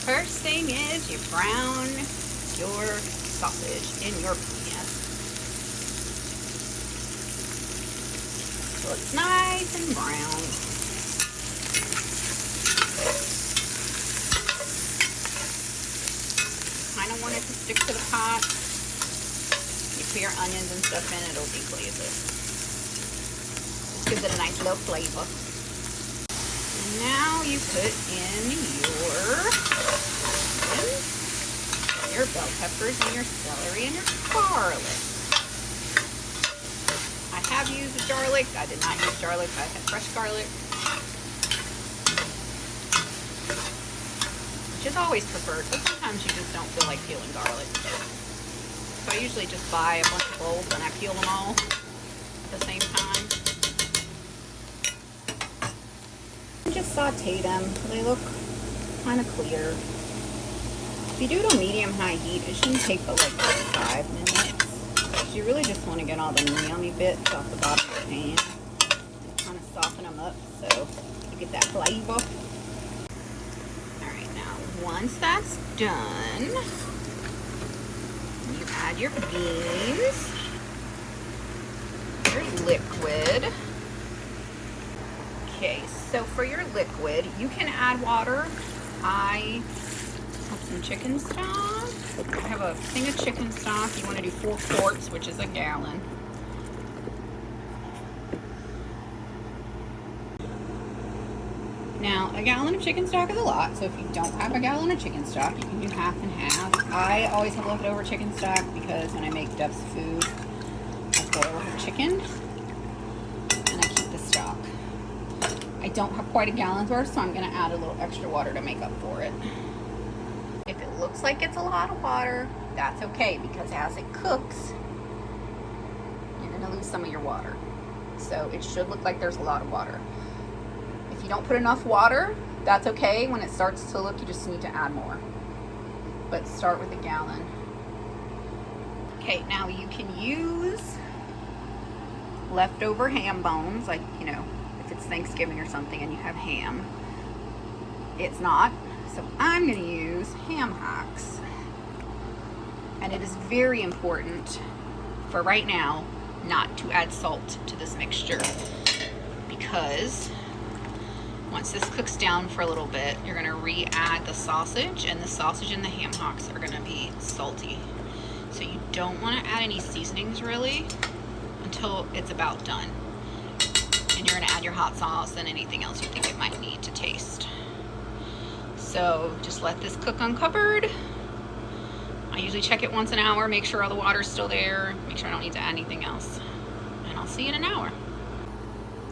first thing is you brown your sausage in your pan. So it's nice and brown. Kind of want it to stick to the pot. You put your onions and stuff in, it'll deglaze it. Just gives it a nice little flavor. Now you put in your bell peppers and your celery and your garlic. I have used garlic. I did not use garlic. I had fresh garlic, which is always preferred, but sometimes you just don't feel like peeling garlic. So I usually just buy a bunch of bowls and I peel them all at the same time. Just saute them. They look kind of clear. If you do it on medium-high heat, it shouldn't take but like 5 minutes. You really just want to get all the yummy bits off the bottom of the pan. Kind of soften them up so you get that flavor. Alright, now once that's done, you add your beans, your liquid. Okay, so for your liquid, you can add water. I have some chicken stock. I have a thing of chicken stock. You want to do 4 quarts, which is a gallon. Now, a gallon of chicken stock is a lot, so if you don't have a gallon of chicken stock, you can do half and half. I always have leftover chicken stock because when I make Duff's food, I boil her chicken and I keep the stock. I don't have quite a gallon's worth, so I'm going to add a little extra water to make up for it. If it looks like it's a lot of water, that's okay, because as it cooks, you're going to lose some of your water. So it should look like there's a lot of water. If you don't put enough water, that's okay. When it starts to look, you just need to add more. But start with a gallon. Okay, now you can use leftover ham bones, like, you know, if it's Thanksgiving or something and you have ham. It's not, so I'm going to use ham hocks. And it is very important for right now not to add salt to this mixture, because once this cooks down for a little bit, you're going to re-add the sausage, and the sausage and the ham hocks are going to be salty. So you don't want to add any seasonings really until it's about done. And you're going to add your hot sauce and anything else you think it might need to taste. So just let this cook uncovered. I usually check it once an hour, make sure all the water's still there, make sure I don't need to add anything else. And I'll see you in an hour.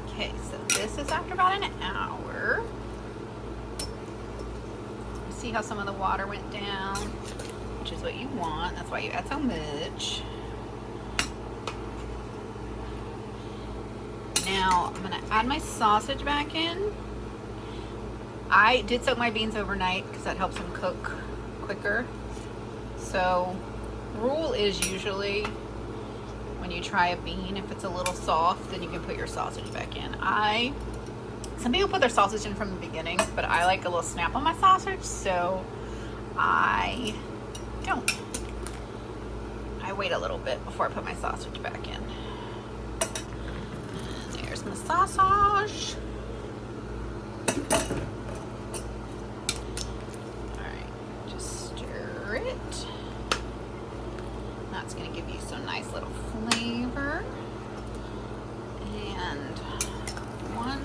Okay, so this is after about an hour. You see how some of the water went down, which is what you want. That's why you add so much. Now I'm gonna add my sausage back in. I did soak my beans overnight because that helps them cook quicker. So rule is usually when you try a bean, if it's a little soft, then you can put your sausage back in. Some people put their sausage in from the beginning, but I like a little snap on my sausage, so I don't. I wait a little bit before I put my sausage back in. There's my sausage. Alright, just stir it. That's going to give you some nice little flavor. And one.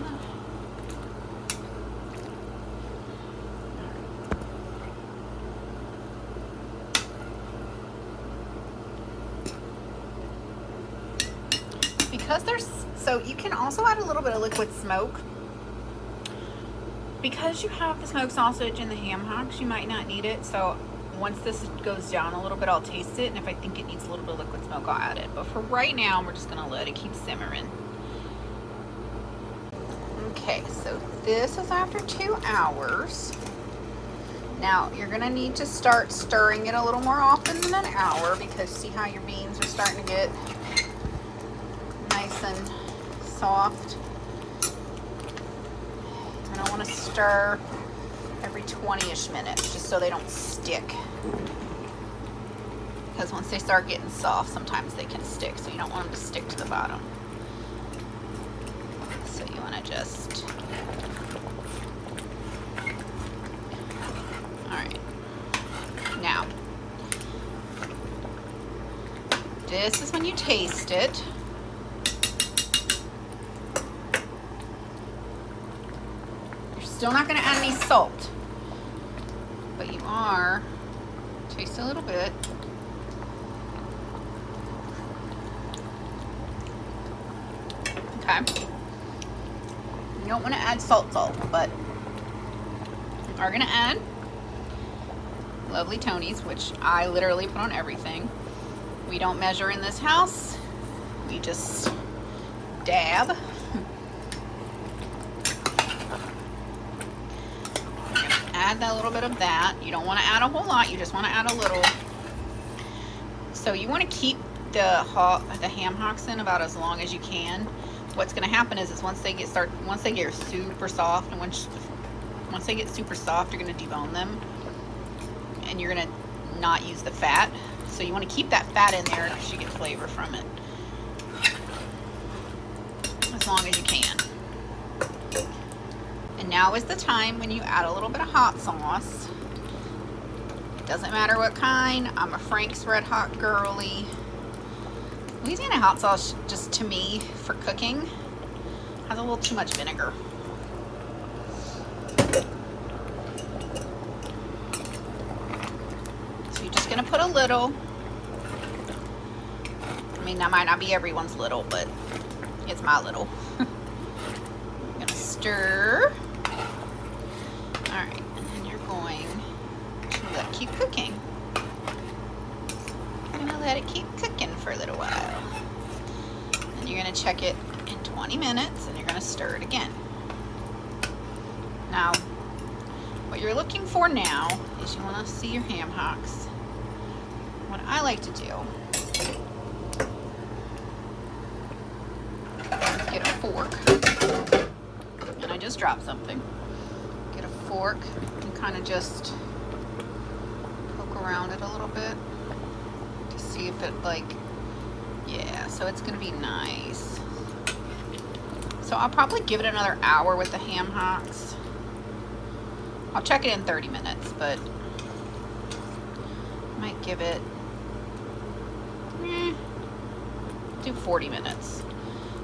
Because there's, so you can also add a little bit of liquid smoke. Because you have the smoked sausage and the ham hocks, you might not need it. So once this goes down a little bit, I'll taste it, and if I think it needs a little bit of liquid smoke, I'll add it. But for right now, we're just gonna let it keep simmering. Okay, so this is after 2 hours. Now, you're gonna need to start stirring it a little more often than an hour, because see how your beans are starting to get nice and soft. I don't want to stir every 20-ish minutes, just so they don't stick. Because once they start getting soft, sometimes they can stick, so you don't want them to stick to the bottom. So you want to just... Alright. Now, this is when you taste it. You're still not going to add any salt, but you are, taste a little bit. Okay. You don't want to add salt, but you are going to add lovely Tony's, which I literally put on everything. We don't measure in this house. We just dab. Add that little bit of that. You don't want to add a whole lot. You just want to add a little. So you want to keep the ham hocks in about as long as you can. What's going to happen is once they get super soft, and once they get super soft, you're going to debone them, and you're going to not use the fat. So you want to keep that fat in there because you get flavor from it as long as you can. And now is the time when you add a little bit of hot sauce. It doesn't matter what kind. I'm a Frank's Red Hot girly. Louisiana hot sauce, just to me, for cooking, has a little too much vinegar. So you're just going to put a little. I mean, that might not be everyone's little, but it's my little. I'm going to stir. Alright, and then you're going to keep cooking. I'm going to let it keep cooking for a little while. And you're going to check it in 20 minutes, and you're going to stir it again. Now, what you're looking for now is you want to see your ham hocks. What I like to do is get a fork, and I just dropped something. Get a fork and kind of just poke around it a little bit to see if it, like, yeah, so it's going to be nice. So I'll probably give it another hour with the ham hocks. I'll check it in 30 minutes, but I might give it, do 40 minutes.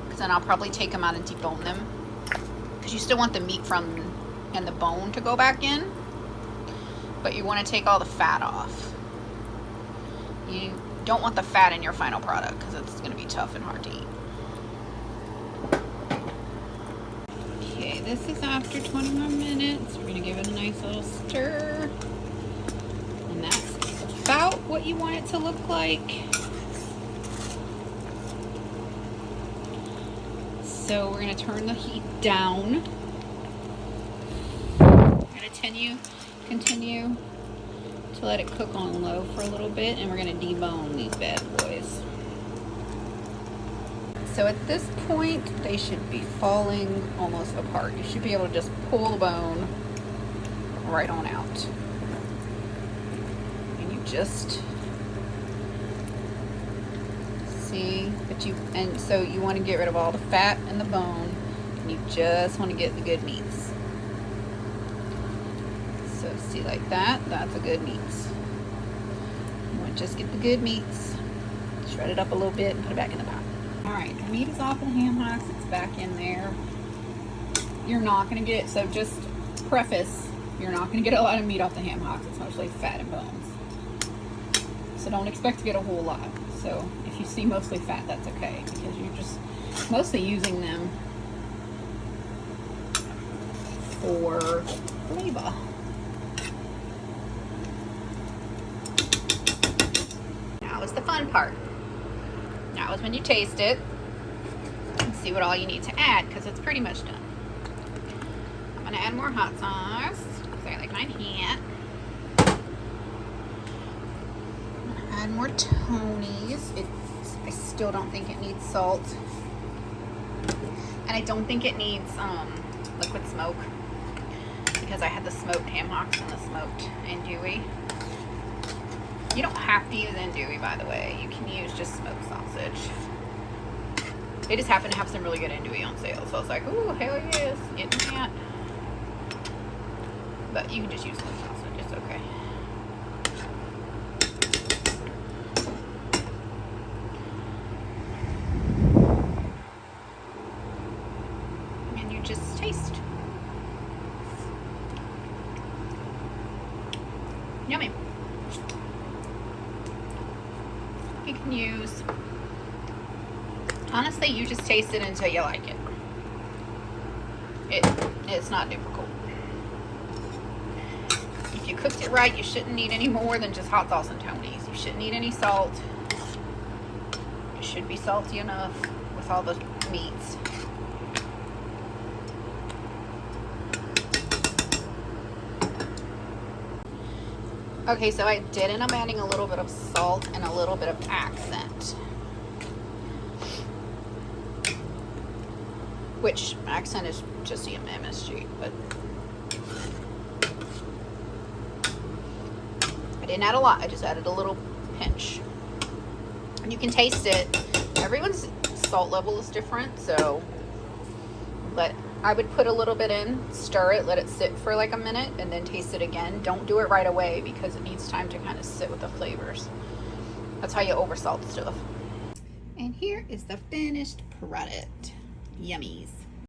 Because then I'll probably take them out and debone them. Because you still want the meat and the bone to go back in. But you want to take all the fat off. You don't want the fat in your final product because it's going to be tough and hard to eat. Okay, this is after 20 more minutes. We're going to give it a nice little stir. And that's about what you want it to look like. So we're going to turn the heat down. We're going to continue to let it cook on low for a little bit, and we're going to debone these bad boys. So at this point, they should be falling almost apart. You should be able to just pull the bone right on out. And you just see, and so you want to get rid of all the fat and the bone, and you just want to get the good meats. So see, like that, that's a good meats. You want to just get the good meats, shred it up a little bit, and put it back in the pot. Alright, the meat is off of the ham hocks, it's back in there. You're not going to get, so just preface, you're not going to get a lot of meat off the ham hocks, it's mostly fat and bones. So don't expect to get a whole lot. So if you see mostly fat, that's okay, because you're just mostly using them for flavor. Now is the fun part. Now is when you taste it and see what all you need to add, because it's pretty much done. I'm going to add more hot sauce because I like mine hot. I'm going to add more Tony's. I still don't think it needs salt. And I don't think it needs liquid smoke. because I had the smoked ham hocks and the smoked andouille. You don't have to use andouille, by the way. You can use just smoked sausage. They just happen to have some really good andouille on sale, so I was like, ooh, hell yes, getting that. But you can just use smoked sausage, it's okay. And you just taste. Yummy. You can use, honestly, you just taste it until you like it. It's not difficult. If you cooked it right, you shouldn't need any more than just hot sauce and Tony's. You shouldn't need any salt. It should be salty enough with all the meats. Okay, so I did end up adding a little bit of salt and a little bit of accent. Which accent is just the MSG, but I didn't add a lot, I just added a little pinch. And you can taste it. Everyone's salt level is different, so I would put a little bit in, stir it, let it sit for like a minute, and then taste it again. Don't do it right away because it needs time to kind of sit with the flavors. That's how you oversalt stuff. And here is the finished product. Yummies.